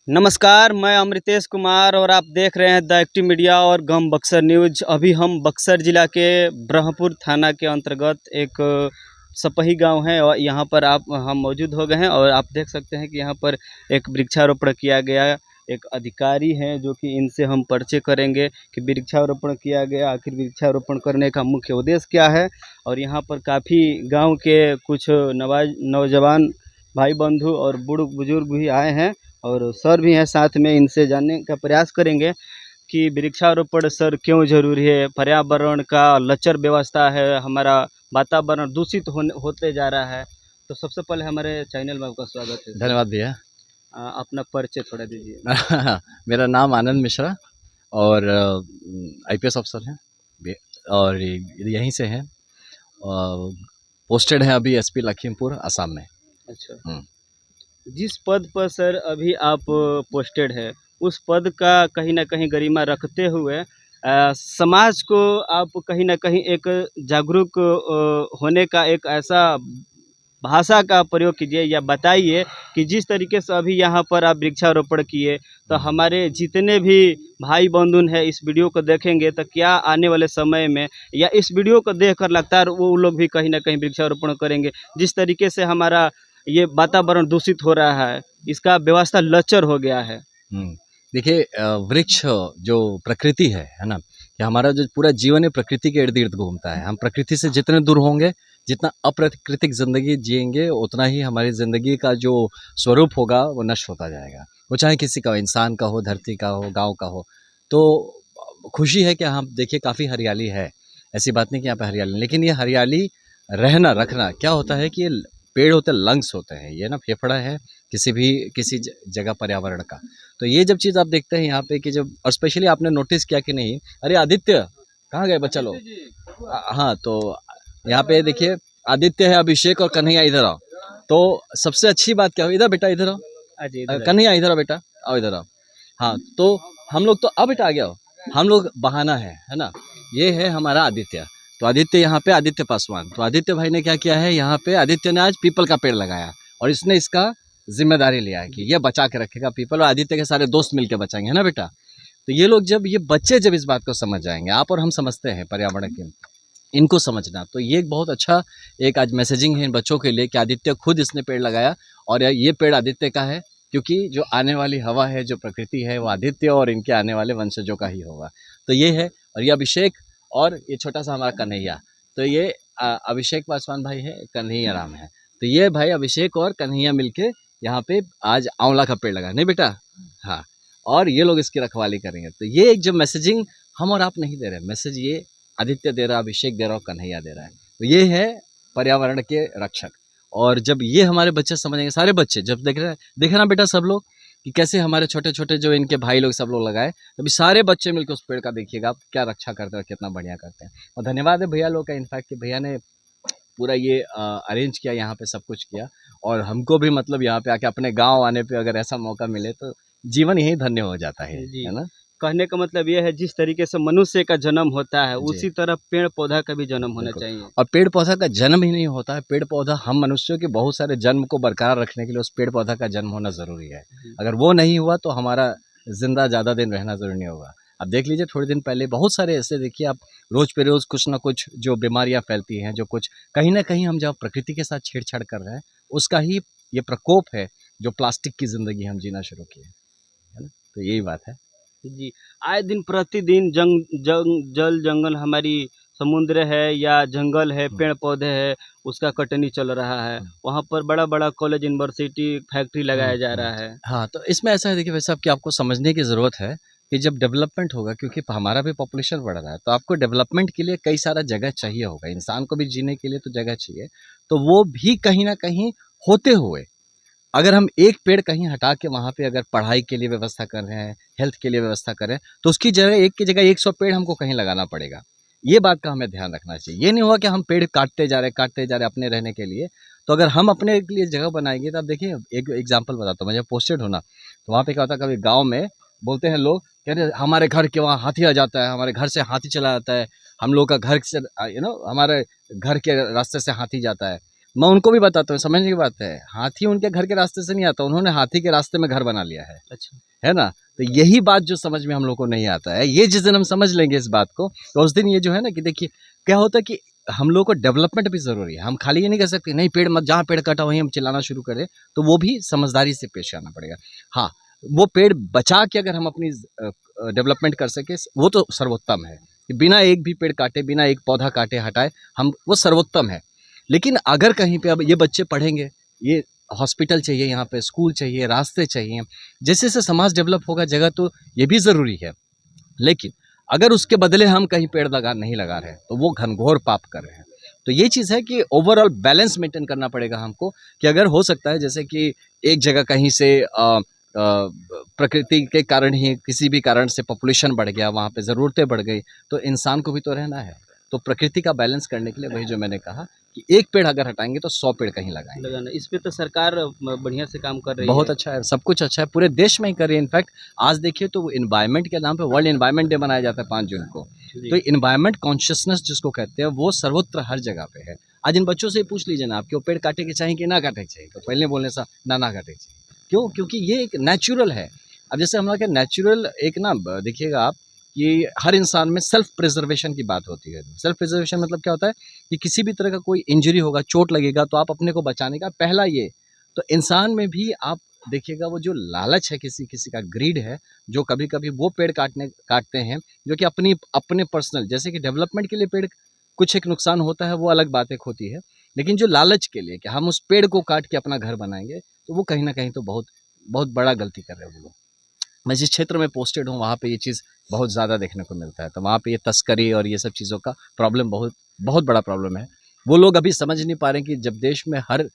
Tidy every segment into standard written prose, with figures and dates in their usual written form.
नमस्कार, मैं अमृतेश कुमार और आप देख रहे हैं द एक्टिव मीडिया और गम बक्सर न्यूज। अभी हम बक्सर जिला के ब्रह्मपुर थाना के अंतर्गत एक सपही गांव है और यहाँ पर हम मौजूद हो गए हैं और आप देख सकते हैं कि यहाँ पर एक वृक्षारोपण किया गया। एक अधिकारी हैं जो कि इनसे हम परिचय करेंगे कि वृक्षारोपण किया गया, आखिर वृक्षारोपण करने का मुख्य उद्देश्य क्या है। और यहाँ पर काफ़ी गाँव के कुछ नौजवान भाई बंधु और बूढ़ बुजुर्ग भी आए हैं और सर भी हैं साथ में। इनसे जानने का प्रयास करेंगे कि वृक्षारोपण सर क्यों ज़रूरी है। पर्यावरण का लचर व्यवस्था है, हमारा वातावरण दूषित होते जा रहा है। तो सबसे पहले हमारे चैनल में आपका स्वागत है। धन्यवाद भैया। अपना परिचय थोड़ा दीजिए। मेरा नाम आनंद मिश्रा और आईपीएस अफसर हैं और यहीं से हैं। पोस्टेड हैं अभी एसपी लखीमपुर असम में। अच्छा, जिस पद पर सर अभी आप पोस्टेड है उस पद का कहीं ना कहीं गरिमा रखते हुए समाज को आप कहीं ना कहीं एक जागरूक होने का एक ऐसा भाषा का प्रयोग कीजिए या बताइए कि जिस तरीके से अभी यहाँ पर आप वृक्षारोपण किए तो हमारे जितने भी भाई बंधु हैं इस वीडियो को देखेंगे तो क्या आने वाले समय में या इस वीडियो को देखकर लगातार वो लोग भी कहीं ना कहीं वृक्षारोपण करेंगे। जिस तरीके से हमारा ये वातावरण दूषित हो रहा है, इसका व्यवस्था लचर हो गया है। देखिए, वृक्ष जो प्रकृति है ना, कि हमारा जो पूरा जीवन है प्रकृति के इर्द गिर्द घूमता है। हम प्रकृति से जितने दूर होंगे, जितना अप्राकृतिक ज़िंदगी जिएंगे, उतना ही हमारी ज़िंदगी का जो स्वरूप होगा वो नष्ट होता जाएगा। वो चाहे किसी का हो, इंसान का हो, धरती का हो, गांव का हो। तो खुशी है कि हम देखिए काफ़ी हरियाली है, ऐसी बात नहीं कि यहाँ पे हरियाली नहीं, लेकिन ये हरियाली रहना रखना क्या होता है कि ये पेड़ होते हैं, लंग्स होते हैं, ये ना फेफड़ा है किसी जगह पर्यावरण का। तो ये जब चीज़ आप देखते हैं यहाँ पे कि जब, और स्पेशली आपने नोटिस किया कि नहीं, अरे आदित्य कहाँ गए बच्चा लोग? हाँ, तो यहाँ पे देखिए आदित्य है, अभिषेक और कन्हैया इधर आओ। तो सबसे अच्छी बात क्या हो, इधर बेटा इधर आओ, कन्हैया इधर आओ बेटा, आओ इधर आओ। हाँ, तो हम लोग तो अब बेटा आ गया हो, हम लोग बहाना है ना। ये है हमारा आदित्य। तो आदित्य यहाँ पे, आदित्य पासवान, तो आदित्य भाई ने क्या किया है यहाँ पे, आदित्य ने आज पीपल का पेड़ लगाया और इसने इसका जिम्मेदारी लिया है कि ये बचा के रखेगा पीपल, और आदित्य के सारे दोस्त मिलकर बचाएंगे, है ना बेटा। तो ये लोग जब, ये बच्चे जब इस बात को समझ जाएंगे, आप और हम समझते हैं पर्यावरण के, इनको समझना, तो ये एक बहुत अच्छा एक आज मैसेजिंग है इन बच्चों के लिए कि आदित्य खुद इसने पेड़ लगाया और ये पेड़ आदित्य का है, क्योंकि जो आने वाली हवा है, जो प्रकृति है, वो आदित्य और इनके आने वाले वंशजों का ही होगा। तो ये है, और ये अभिषेक और ये छोटा सा हमारा कन्हैया, तो ये अभिषेक पासवान भाई है, कन्हैया राम है। तो ये भाई अभिषेक और कन्हैया मिलके यहाँ पे आज आंवला का पेड़ लगा, नहीं बेटा? हाँ, और ये लोग इसकी रखवाली करेंगे। तो ये एक जो मैसेजिंग हम और आप नहीं दे रहे, मैसेज ये आदित्य दे रहा, अभिषेक दे रहा और कन्हैया दे रहा है। तो ये है पर्यावरण के रक्षक। और जब ये हमारे बच्चे समझेंगे, सारे बच्चे जब देख रहे ना बेटा सब लोग कि कैसे हमारे छोटे छोटे जो इनके भाई लोग सब लोग लगाए, तभी सारे बच्चे मिलकर उस पेड़ का देखिएगा आप क्या रक्षा करते हैं, कितना बढ़िया करते हैं। और धन्यवाद है भैया लोग का, इनफैक्ट कि भैया ने पूरा ये अरेंज किया, यहाँ पे सब कुछ किया। और हमको भी मतलब यहाँ पे आके अपने गांव आने पे अगर ऐसा मौका मिले तो जीवन यही धन्य हो जाता है ना। कहने का मतलब ये है जिस तरीके से मनुष्य का जन्म होता है उसी तरह पेड़ पौधा का भी जन्म होना चाहिए। और पेड़ पौधा का जन्म ही नहीं होता है, पेड़ पौधा हम मनुष्यों के बहुत सारे जन्म को बरकरार रखने के लिए उस पेड़ पौधा का जन्म होना ज़रूरी है। अगर वो नहीं हुआ तो हमारा जिंदा ज़्यादा दिन रहना ज़रूरी नहीं होगा। अब देख लीजिए, थोड़े दिन पहले बहुत सारे ऐसे, देखिए आप, रोज़ पे रोज़ कुछ ना कुछ जो बीमारियां फैलती हैं, जो कुछ कहीं ना कहीं हम जब प्रकृति के साथ छेड़छाड़ कर रहे हैं उसका ही ये प्रकोप है, जो प्लास्टिक की ज़िंदगी हम जीना शुरू किए, है ना। तो यही बात है जी। आए दिन प्रतिदिन जल जंगल, हमारी समुद्र है या जंगल है, पेड़ पौधे है, उसका कटनी चल रहा है। वहाँ पर बड़ा बड़ा कॉलेज, यूनिवर्सिटी, फैक्ट्री लगाया जा रहा है। हाँ, तो इसमें ऐसा है, देखिए वैसे आपकी आपको समझने की ज़रूरत है कि जब डेवलपमेंट होगा, क्योंकि हमारा भी पॉपुलेशन बढ़ रहा है, तो आपको डेवलपमेंट के लिए कई सारा जगह चाहिए होगा, इंसान को भी जीने के लिए तो जगह चाहिए। तो वो भी कहीं ना कहीं होते हुए, अगर हम एक पेड़ कहीं हटा के वहाँ पे अगर पढ़ाई के लिए व्यवस्था कर रहे हैं, हेल्थ के लिए व्यवस्था कर रहे हैं, तो उसकी जगह, एक की जगह 100 पेड़ हमको कहीं लगाना पड़ेगा। ये बात का हमें ध्यान रखना चाहिए। ये नहीं हुआ कि हम पेड़ काटते जा रहे अपने रहने के लिए। तो अगर हम अपने के लिए जगह बनाएंगे, तो आप देखिए, एक एग्जाम्पल बताता हूँ। मैं जब पोस्टेड हूँ ना, तो वहाँ पे क्या होता है, कभी गाँव में बोलते हैं लोग, कह रहे हमारे घर के वहाँ हाथी आ जाता है, हमारे घर से हाथी चला जाता है, हम लोग का घर से हमारे घर के रास्ते से हाथी जाता है। मैं उनको भी बताता हूँ, समझने की बात है, हाथी उनके घर के रास्ते से नहीं आता, उन्होंने हाथी के रास्ते में घर बना लिया अच्छा। है ना। तो यही बात जो समझ में हम लोग को नहीं आता है, ये जिस दिन हम समझ लेंगे इस बात को, तो उस दिन ये जो है ना कि देखिए क्या होता है कि हम लोग को डेवलपमेंट भी जरूरी है। हम खाली ये नहीं कह सकते नहीं पेड़ मत, जहाँ पेड़ कटा वहीं हम चिल्लाना शुरू करें, तो वो भी समझदारी से पेश आना पड़ेगा। हाँ, वो पेड़ बचा के अगर हम अपनी डेवलपमेंट कर सके वो तो सर्वोत्तम है, कि बिना एक भी पेड़ काटे, बिना एक पौधा काटे हटाए, हम वो सर्वोत्तम है। लेकिन अगर कहीं पे अब ये बच्चे पढ़ेंगे, ये हॉस्पिटल चाहिए, यहाँ पे स्कूल चाहिए, रास्ते चाहिए, जैसे जैसे समाज डेवलप होगा जगह, तो ये भी ज़रूरी है। लेकिन अगर उसके बदले हम कहीं पेड़ नहीं लगा रहे हैं, तो वो घनघोर पाप कर रहे हैं। तो ये चीज़ है कि ओवरऑल बैलेंस मेंटेन करना पड़ेगा हमको, कि अगर हो सकता है जैसे कि एक जगह कहीं से प्रकृति के कारण ही किसी भी कारण से पॉपुलेशन बढ़ गया, वहाँ पे ज़रूरतें बढ़ गई, तो इंसान को भी तो रहना है। तो प्रकृति का बैलेंस करने के लिए वही जो मैंने कहा कि एक पेड़ अगर हटाएंगे तो 100 पेड़ कहीं लगाएंगे। लगाना, इस पे तो सरकार बढ़िया से काम कर रही बहुत है। अच्छा है, सब कुछ अच्छा है, पूरे देश में ही कर रही है। इनफैक्ट आज देखिए तो एनवायरनमेंट के नाम पे वर्ल्ड एनवायरनमेंट डे मनाया जाता है 5 जून को। तो एनवायरनमेंट कॉन्शियसनेस जिसको कहते हैं, वो सर्वत्र हर जगह पे है। आज इन बच्चों से पूछ लीजिए ना, आपके वो पेड़ काटे के चाहिए कि ना काटे के चाहिए, तो पहले बोलने से ना काटे के चाहिए। क्यों? क्योंकि ये एक नेचुरल है। अब जैसे हम लोग के नेचुरल एक ना देखिएगा आप कि हर इंसान में सेल्फ प्रिजर्वेशन की बात होती है। सेल्फ प्रिजर्वेशन मतलब क्या होता है कि किसी भी तरह का कोई इंजरी होगा, चोट लगेगा, तो आप अपने को बचाने का पहला ये, तो इंसान में भी आप देखिएगा वो जो लालच है, किसी किसी का ग्रीड है, जो कभी कभी वो पेड़ काटते हैं जो कि अपने पर्सनल, जैसे कि डेवलपमेंट के लिए पेड़ कुछ एक नुकसान होता है, वो अलग बात एक होती है, लेकिन जो लालच के लिए कि हम उस पेड़ को काट के अपना घर बनाएंगे, तो वो कहीं ना कहीं तो बहुत बहुत बड़ा गलती कर रहे हैं वो लोग। मैं जिस क्षेत्र में पोस्टेड हूँ वहाँ पे ये चीज़ बहुत ज़्यादा देखने को मिलता है, तो वहाँ पे ये तस्करी और ये सब चीज़ों का प्रॉब्लम बहुत बहुत बड़ा प्रॉब्लम है। वो लोग अभी समझ नहीं पा रहे हैं कि जब देश में हर,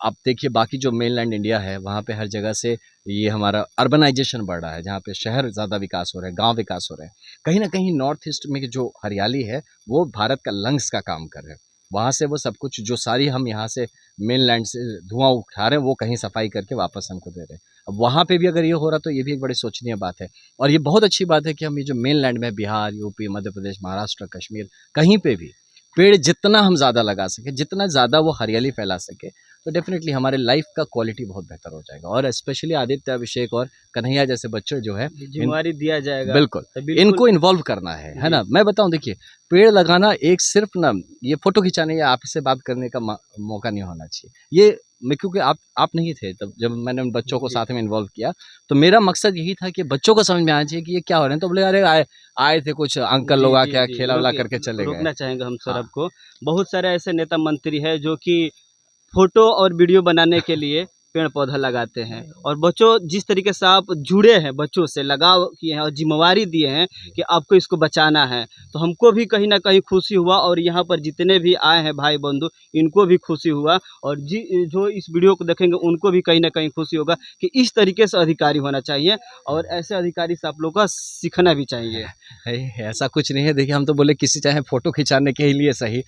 आप देखिए बाकी जो मेनलैंड इंडिया है वहाँ पे हर जगह से ये हमारा अर्बनाइजेशन बढ़ रहा है, जहाँ पे शहर ज़्यादा विकास हो रहे हैं, गांव विकास हो रहे हैं। कहीं ना कहीं नॉर्थ ईस्ट में जो हरियाली है वो भारत का लंग्स का काम कर रहे हैं। वहाँ से वो सब कुछ जो सारी हम यहाँ से मेनलैंड से धुआं उठा रहे हैं, वो कहीं सफाई करके वापस हमको दे रहे हैं। अब वहाँ पे भी अगर ये हो रहा तो ये भी एक बड़ी सोचनीय बात है। और ये बहुत अच्छी बात है कि हम ये जो मेनलैंड में बिहार, यूपी, मध्य प्रदेश, महाराष्ट्र, कश्मीर, कहीं पे भी पेड़ जितना हम ज़्यादा लगा सके, जितना ज़्यादा वो हरियाली फैला सके, तो डेफिनेटली हमारे लाइफ का क्वालिटी बहुत बेहतर हो जाएगा। और स्पेशली आदित्य, अभिषेक और कन्हैया जैसे बच्चे जो है, जिम्मेवारी दिया जाएगा। बिल्कुल तो बिल्कुल इनको इन्वॉल्व करना है ना। मैं बताऊं, देखिए पेड़ लगाना एक सिर्फ ना ये फोटो खिंचाने या आपसे बात करने का मौका नहीं होना चाहिए। ये मैं, क्योंकि आप नहीं थे तब जब मैंने उन बच्चों को साथ में इन्वॉल्व किया, तो मेरा मकसद यही था कि बच्चों को समझ में आना चाहिए कि ये क्या हो रहे हैं। तो बोले अरे आए थे कुछ अंकल लोग, क्या खेला वाला करके चले गए। रोकना चाहेंगे हम सर हाँ। आपको। बहुत सारे ऐसे नेता मंत्री है जो कि फोटो और वीडियो बनाने के लिए पेड़ पौधा लगाते हैं, और बच्चों जिस तरीके से आप जुड़े हैं, बच्चों से लगाव किए हैं और जिम्मेवारी दिए हैं कि आपको इसको बचाना है, तो हमको भी कहीं ना कहीं खुशी हुआ, और यहाँ पर जितने भी आए हैं भाई बंधु, इनको भी खुशी हुआ, और जो इस वीडियो को देखेंगे उनको भी कहीं ना कहीं खुशी होगा कि इस तरीके से अधिकारी होना चाहिए, और ऐसे अधिकारी से आप लोगों का सीखना भी चाहिए। ऐसा कुछ नहीं है। देखिए हम तो बोले किसी चाहे फोटो खिंचाने के लिए सही,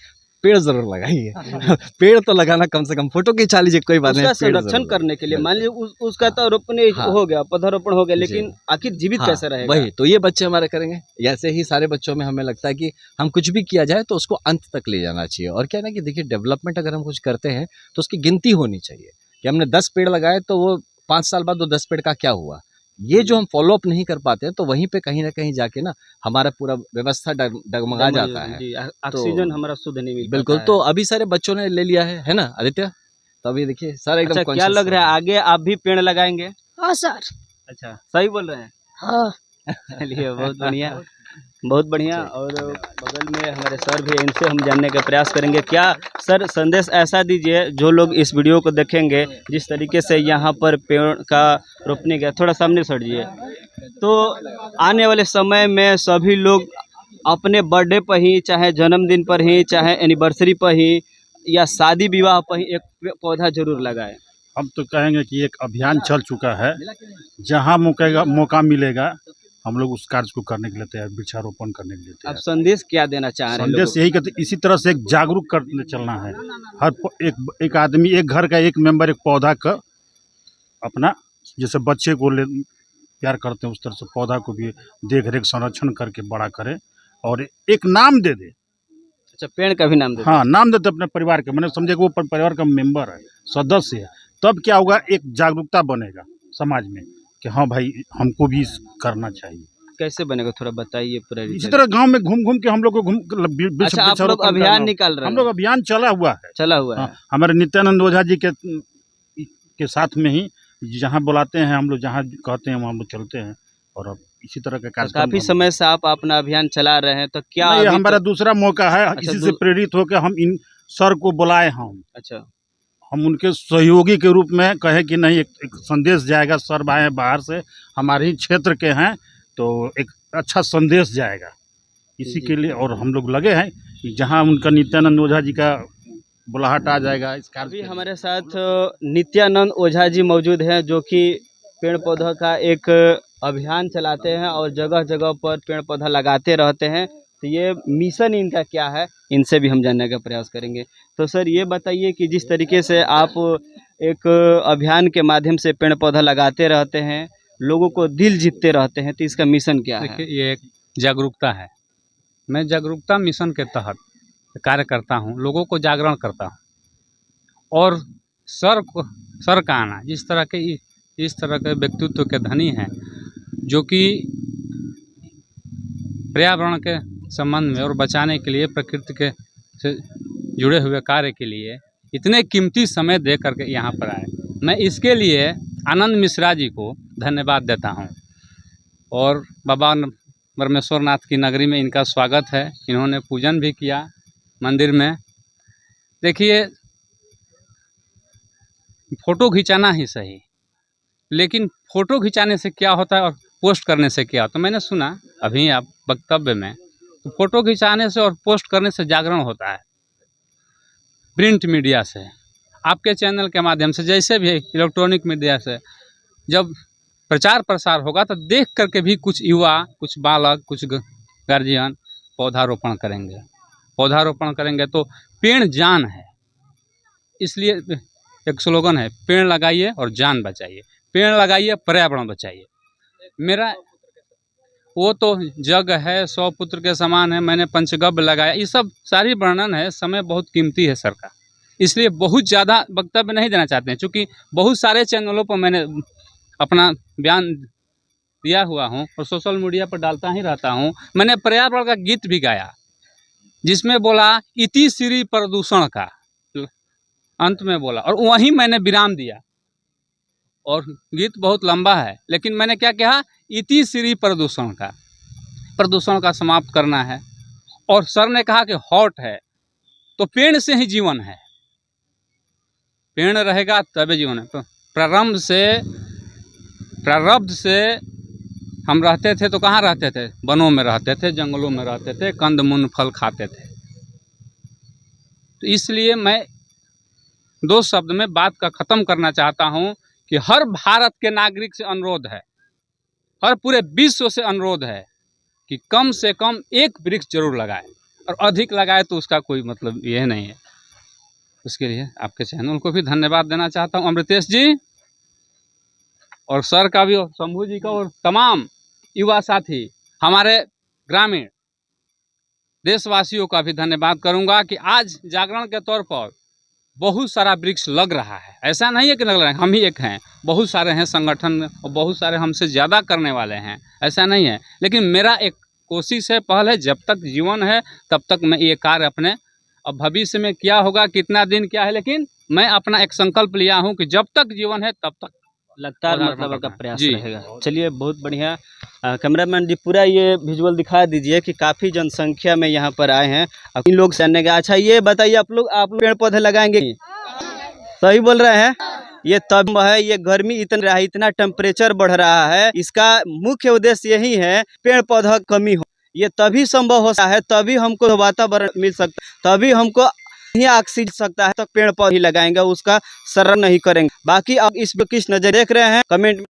पेड़ जरूर लगाइए। पेड़ तो लगाना, कम से कम फोटो खिंचा लीजिए, कोई बात नहीं। उसका संरक्षण करने के लिए, मान लीजिए उसका तो रोपण हो गया, पौधारोपण हो गया, लेकिन आखिर जीवित कैसे रहेगा? वही तो ये बच्चे हमारे करेंगे। ऐसे ही सारे बच्चों में हमें लगता है कि हम कुछ भी किया जाए तो उसको अंत तक ले जाना चाहिए। और क्या ना कि देखिए डेवलपमेंट अगर हम कुछ करते हैं तो उसकी गिनती होनी चाहिए, कि हमने 10 पेड़ लगाए तो वो 5 साल बाद वो 10 पेड़ का क्या हुआ। ये जो हम फॉलोअप नहीं कर पाते हैं, तो वहीं पे कहीं ना कहीं जाके ना हमारा पूरा व्यवस्था डगमगा जाता है। जी, ऑक्सीजन हमारा शुद्ध नहीं मिल बिल्कुल, पाता है। तो अभी सारे बच्चों ने ले लिया है ना आदित्य। तो अभी देखिए सारा एकदम अच्छा, क्या लग रहा है आगे आप भी पेड़ लगाएंगे? हाँ सर। अच्छा, सही बोल रहे हैं। हाँ। चलिए बहुत बढ़िया, बहुत बढ़िया। और बगल में हमारे सर भी हैं, इनसे हम जानने का प्रयास करेंगे। क्या सर संदेश ऐसा दीजिए, जो लोग इस वीडियो को देखेंगे, जिस तरीके से यहाँ पर पेड़ का रोपने गया, थोड़ा सामने सटिए, तो आने वाले समय में सभी लोग अपने बर्थडे पर ही, चाहे जन्मदिन पर ही, चाहे एनिवर्सरी पर ही, या शादी विवाह पर ही एक पौधा जरूर लगाएं। हम तो कहेंगे कि एक अभियान चल चुका है, जहाँ मौका मिलेगा हम लोग उस कार्य को करने के लिए तैयार, वृक्षारोपण करने के लिए आप तैयार। संदेश क्या देना चाह रहे हैं? संदेश यही कहते, इसी तरह से एक जागरूक करने चलना है। हर एक आदमी, एक घर का एक मेंबर एक पौधा का अपना, जैसे बच्चे को प्यार करते हैं उस तरह से पौधा को भी देख रेख संरक्षण करके बड़ा करे, और एक नाम दे दे अच्छा, पेड़ का भी नाम देते हाँ, नाम देते अपने परिवार के, मैंने समझे कि वो परिवार का मेंबर है, सदस्य है। तब क्या होगा, एक जागरूकता बनेगा समाज में कि हाँ भाई हमको भी करना चाहिए। कैसे बनेगा, थोड़ा बताइए पूरा इसी डिटेल। तरह गांव में घूम घूम के हम लोग को अच्छा, आप लोग अभियान निकाल रहे हम हैं? लोग अभियान चला हुआ है। चला हुआ है। हमारे नित्यानंद ओझा जी के साथ में ही जहाँ बुलाते हैं हम लोग, जहाँ कहते हैं वहाँ हम लोग चलते हैं। और अब इसी तरह का तो कार्यक्रम काफी समय से आप अपना अभियान चला रहे हैं, तो क्या नहीं, ये अभी हमारा तो- दूसरा मौका है। अच्छा, इसी से प्रेरित होकर हम इन सर को बुलाए हम अच्छा, हम उनके सहयोगी के रूप में कहे कि नहीं, एक संदेश जाएगा, सर आए बाहर से, हमारे ही क्षेत्र के हैं, तो एक अच्छा संदेश जाएगा इसी के लिए। और हम लोग लगे हैं कि जहां उनका नित्यानंद ओझा जी का बुलाहट आ जाएगा इस कार्य अभी के लिए। हमारे साथ नित्यानंद ओझा जी मौजूद हैं, जो कि पेड़ पौधा का एक अभियान चलाते हैं और जगह जगह पर पेड़ पौधा लगाते रहते हैं। तो ये मिशन इनका क्या है, इनसे भी हम जानने का प्रयास करेंगे। तो सर, ये बताइए कि जिस तरीके से आप एक अभियान के माध्यम से पेड़ पौधा लगाते रहते हैं, लोगों को दिल जीतते रहते हैं, तो इसका मिशन क्या है? देखिए, ये एक जागरूकता है। मैं जागरूकता मिशन के तहत कार्य करता हूँ, लोगों को जागरण करता हूँ। और सर का आना, इस तरह के व्यक्तित्व के धनी हैं, जो कि पर्यावरण के संबंध में और बचाने के लिए, प्रकृति के से जुड़े हुए कार्य के लिए इतने कीमती समय दे करके यहाँ पर आए। मैं इसके लिए आनंद मिश्रा जी को धन्यवाद देता हूँ। और बाबा ब्रह्मेश्वर नाथ की नगरी में इनका स्वागत है। इन्होंने पूजन भी किया मंदिर में। देखिए, फ़ोटो खिंचाना ही सही, लेकिन फ़ोटो खिंचाने से क्या होता है और पोस्ट करने से क्या होता है, मैंने सुना अभी आप वक्तव्य में, तो फ़ोटो खिंचाने से और पोस्ट करने से जागरण होता है। प्रिंट मीडिया से, आपके चैनल के माध्यम से, जैसे भी इलेक्ट्रॉनिक मीडिया से जब प्रचार प्रसार होगा, तो देख करके भी कुछ युवा, कुछ बालक, कुछ गार्जियन पौधारोपण करेंगे। पौधारोपण करेंगे तो पेड़ जान है। इसलिए एक स्लोगन है, पेड़ लगाइए और जान बचाइए। पेड़ लगाइए, पर्यावरण बचाइए। मेरा वो तो जग है, 100 पुत्र के समान है, मैंने पंचगव्य लगाया, ये सब सारी वर्णन है। समय बहुत कीमती है सर का, इसलिए बहुत ज़्यादा वक्तव्य नहीं देना चाहते हैं। चूँकि बहुत सारे चैनलों पर मैंने अपना बयान दिया हुआ हूँ और सोशल मीडिया पर डालता ही रहता हूँ। मैंने पर्यावरण का गीत भी गाया, जिसमें बोला इति श्री प्रदूषण का, अंत में बोला, और वहीं मैंने विराम दिया। और गीत बहुत लंबा है, लेकिन मैंने क्या कहा, इति श्री प्रदूषण का समाप्त करना है। और सर ने कहा कि हॉट है, तो पेड़ से ही जीवन है। पेड़ रहेगा तभी जीवन है। तो प्रारब्ध से हम रहते थे तो कहाँ रहते थे? वनों में रहते थे, जंगलों में रहते थे, कंद मूल फल खाते थे। तो इसलिए मैं 2 शब्द में बात का ख़त्म करना चाहता हूँ कि हर भारत के नागरिक से अनुरोध है, हर पूरे विश्व से अनुरोध है कि कम से कम एक वृक्ष जरूर लगाए, और अधिक लगाए तो उसका कोई मतलब ये नहीं है। उसके लिए आपके चैनल को भी धन्यवाद देना चाहता हूँ, अमृतेश जी, और सर का भी, और शंभू जी का, और तमाम युवा साथी, हमारे ग्रामीण देशवासियों का भी धन्यवाद करूँगा कि आज जागरण के तौर पर बहुत सारा वृक्ष लग रहा है। ऐसा नहीं है कि लग रहा है, हम ही एक हैं, बहुत सारे हैं संगठन, और बहुत सारे हमसे ज़्यादा करने वाले हैं, ऐसा नहीं है। लेकिन मेरा एक कोशिश है, पहल है, जब तक जीवन है तब तक मैं ये कार्य अपने, अब भविष्य में क्या होगा, कितना दिन क्या है, लेकिन मैं अपना एक संकल्प लिया हूँ कि जब तक जीवन है तब तक लगातार मतलब आपका प्रयास जी रहेगा। चलिए, बहुत बढ़िया। कैमरामैन जी, पूरा ये विजुअल दिखा दीजिए कि काफ़ी जनसंख्या में यहाँ पर आए हैं। अब इन लोग जानने का, अच्छा ये बताइए, आप लोग पेड़ पौधे लगाएंगे? सही बोल रहे हैं। ये तब है, ये गर्मी इतना टेम्परेचर बढ़ रहा है, इसका मुख्य उद्देश्य यही है पेड़ पौधा कमी हो। ये तभी संभव हो सकता है, तभी हमको वातावरण मिल सकता है, तभी हमको ऑक्सीजन सकता है, तो पेड़ पौधे लगाएंगे, उसका शरण नहीं करेंगे। बाकी आप इस किस नजर देख रहे हैं, कमेंट